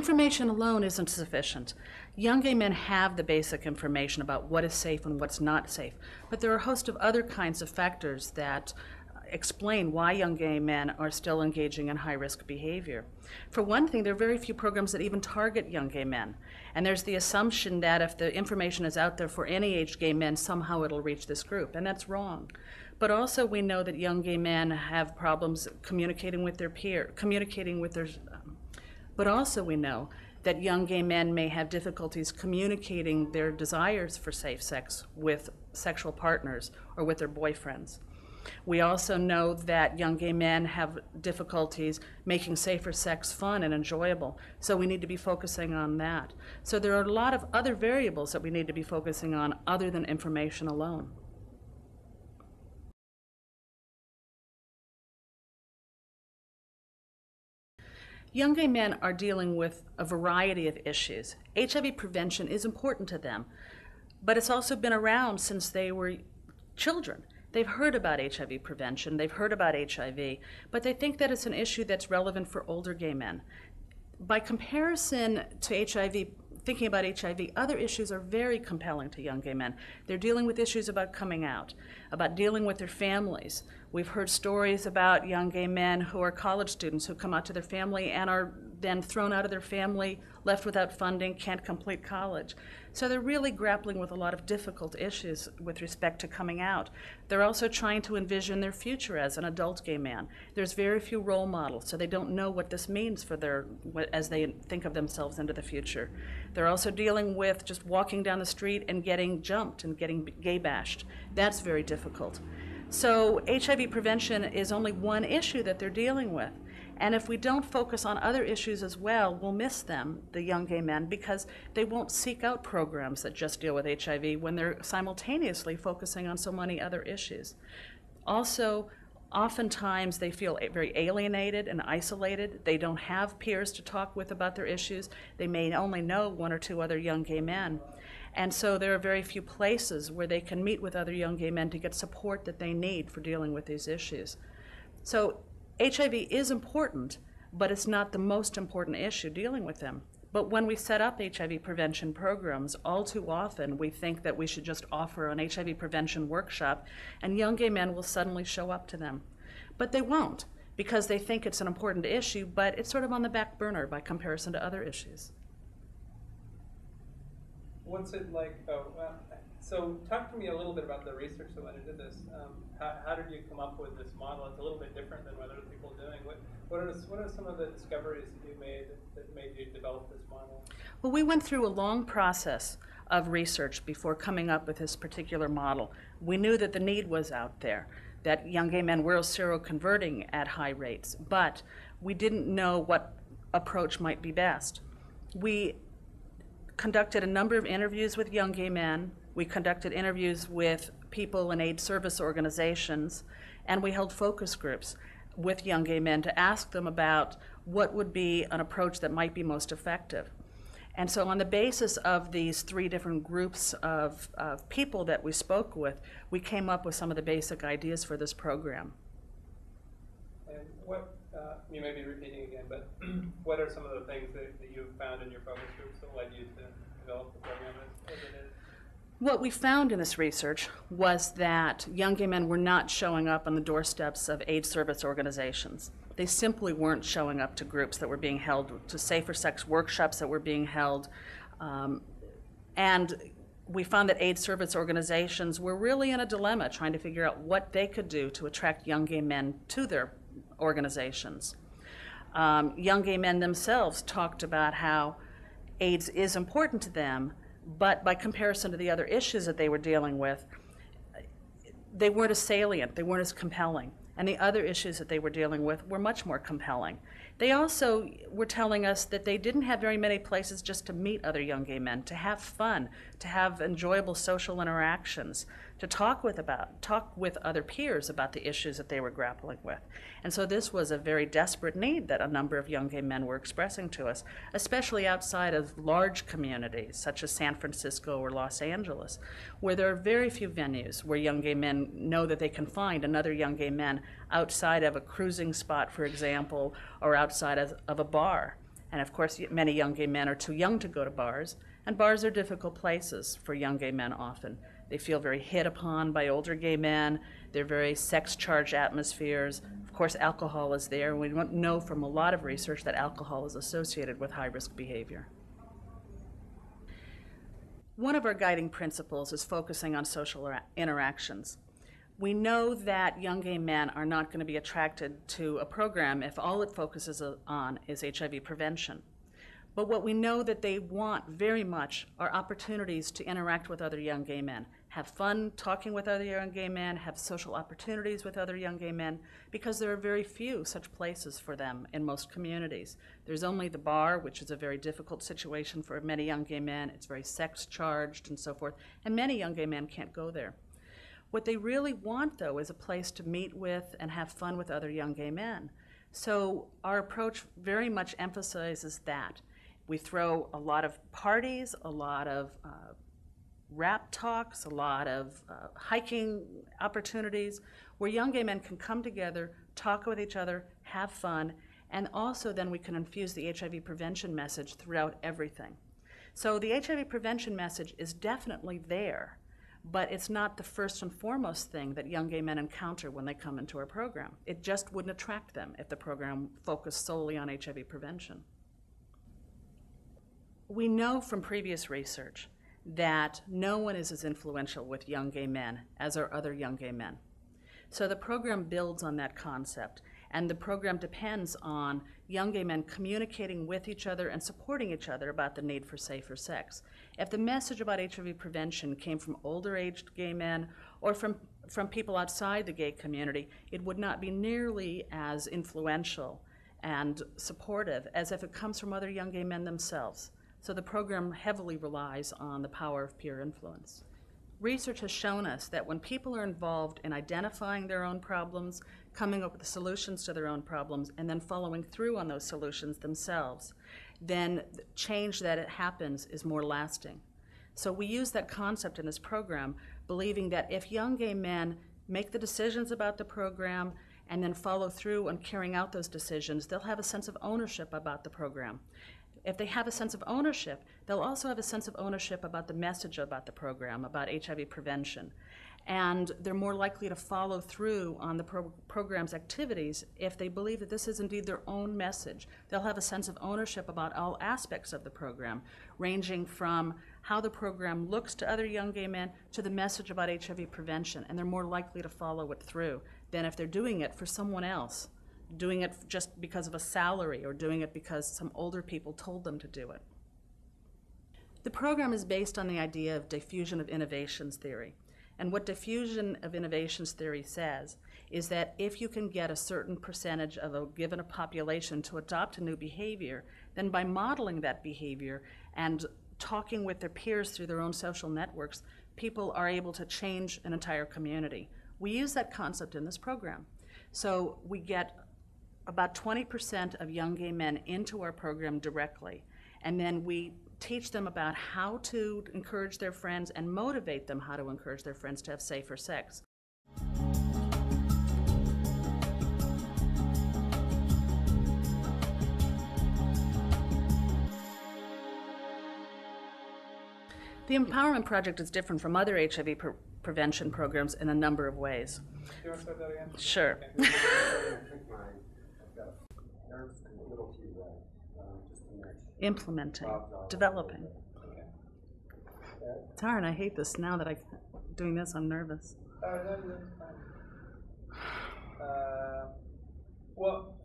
Information alone isn't sufficient. Young gay men have the basic information about what is safe and what's not safe, but there are a host of other kinds of factors that explain why young gay men are still engaging in high-risk behavior. For one thing, there are very few programs that even target young gay men. And there's the assumption that if the information is out there for any aged gay men, somehow it'll reach this group, and that's wrong. But also we know that young gay men have problems communicating with their but also we know that young gay men may have difficulties communicating their desires for safe sex with sexual partners or with their boyfriends. We also know that young gay men have difficulties making safer sex fun and enjoyable, so we need to be focusing on that. So there are a lot of other variables that we need to be focusing on other than information alone. Young gay men are dealing with a variety of issues. HIV prevention is important to them, but it's also been around since they were children. They've heard about HIV prevention, they've heard about HIV, but they think that it's an issue that's relevant for older gay men. By comparison to HIV, thinking about HIV, other issues are very compelling to young gay men. They're dealing with issues about coming out, about dealing with their families. We've heard stories about young gay men who are college students who come out to their family and are then thrown out of their family, left without funding, can't complete college. So they're really grappling with a lot of difficult issues with respect to coming out. They're also trying to envision their future as an adult gay man. There's very few role models, so they don't know what this means for as they think of themselves into the future. They're also dealing with just walking down the street and getting jumped and getting gay bashed. That's very difficult. So HIV prevention is only one issue that they're dealing with. And if we don't focus on other issues as well, we'll miss them, the young gay men, because they won't seek out programs that just deal with HIV when they're simultaneously focusing on so many other issues. Also, oftentimes they feel very alienated and isolated. They don't have peers to talk with about their issues. They may only know one or two other young gay men. And so there are very few places where they can meet with other young gay men to get support that they need for dealing with these issues. So HIV is important, but it's not the most important issue dealing with them. But when we set up HIV prevention programs, all too often we think that we should just offer an HIV prevention workshop and young gay men will suddenly show up to them. But they won't, because they think it's an important issue, but it's sort of on the back burner by comparison to other issues. What's it like? So talk to me a little bit about the research that went into this. How did you come up with this model? It's a little bit different than what other people are doing. What are some of the discoveries that you made that made you develop this model? Well, we went through a long process of research before coming up with this particular model. We knew that the need was out there, that young gay men were seroconverting at high rates, but we didn't know what approach might be best. We conducted a number of interviews with young gay men. We conducted interviews with people in AIDS service organizations, and we held focus groups with young gay men to ask them about what would be an approach that might be most effective. And so on the basis of these three different groups of people that we spoke with, we came up with some of the basic ideas for this program. And what, you may be repeating again, but what are some of the things that you've found in your focus groups that led you to develop the program as it is? What we found in this research was that young gay men were not showing up on the doorsteps of AIDS service organizations. They simply weren't showing up to groups that were being held, to safer sex workshops that were being held. And we found that AIDS service organizations were really in a dilemma trying to figure out what they could do to attract young gay men to their organizations. Young gay men themselves talked about how AIDS is important to them, but by comparison to the other issues that they were dealing with, they weren't as salient, they weren't as compelling. And the other issues that they were dealing with were much more compelling. They also were telling us that they didn't have very many places just to meet other young gay men, to have fun, to have enjoyable social interactions, to talk with other peers about the issues that they were grappling with. And so this was a very desperate need that a number of young gay men were expressing to us, especially outside of large communities such as San Francisco or Los Angeles, where there are very few venues where young gay men know that they can find another young gay man outside of a cruising spot, for example, or outside of a bar. And of course, many young gay men are too young to go to bars, and bars are difficult places for young gay men often. They feel very hit upon by older gay men. They're very sex-charged atmospheres. Of course, alcohol is there. We know from a lot of research that alcohol is associated with high-risk behavior. One of our guiding principles is focusing on social interactions. We know that young gay men are not going to be attracted to a program if all it focuses on is HIV prevention. But what we know that they want very much are opportunities to interact with other young gay men, have fun talking with other young gay men, have social opportunities with other young gay men, because there are very few such places for them in most communities. There's only the bar, which is a very difficult situation for many young gay men. It's very sex-charged and so forth, and many young gay men can't go there. What they really want, though, is a place to meet with and have fun with other young gay men. So our approach very much emphasizes that. We throw a lot of parties, a lot of rap talks, a lot of hiking opportunities where young gay men can come together, talk with each other, have fun, and also then we can infuse the HIV prevention message throughout everything. So the HIV prevention message is definitely there, but it's not the first and foremost thing that young gay men encounter when they come into our program. It just wouldn't attract them if the program focused solely on HIV prevention. We know from previous research that no one is as influential with young gay men as are other young gay men. So the program builds on that concept, and the program depends on young gay men communicating with each other and supporting each other about the need for safer sex. If the message about HIV prevention came from older-aged gay men or from people outside the gay community, it would not be nearly as influential and supportive as if it comes from other young gay men themselves. So the program heavily relies on the power of peer influence. Research has shown us that when people are involved in identifying their own problems, coming up with solutions to their own problems, and then following through on those solutions themselves, then the change that it happens is more lasting. So we use that concept in this program, believing that if young gay men make the decisions about the program and then follow through on carrying out those decisions, they'll have a sense of ownership about the program. If they have a sense of ownership, they'll also have a sense of ownership about the message about the program, about HIV prevention. And they're more likely to follow through on the program's activities if they believe that this is indeed their own message. They'll have a sense of ownership about all aspects of the program, ranging from how the program looks to other young gay men to the message about HIV prevention, and they're more likely to follow it through than if they're doing it for someone else, doing it just because of a salary or doing it because some older people told them to do it. The program is based on the idea of diffusion of innovations theory. And what diffusion of innovations theory says is that if you can get a certain percentage of a given population to adopt a new behavior, then by modeling that behavior and talking with their peers through their own social networks, people are able to change an entire community. We use that concept in this program. So we get about 20% of young gay men into our program directly, and then we teach them about how to encourage their friends and motivate them how to encourage their friends to have safer sex. The Empowerment Project is different from other HIV prevention programs in a number of ways. Do you want to start that again? Sure. Implementing, developing. Okay. It's hard. I hate this now that I'm doing this. I'm nervous. That's fine. Well,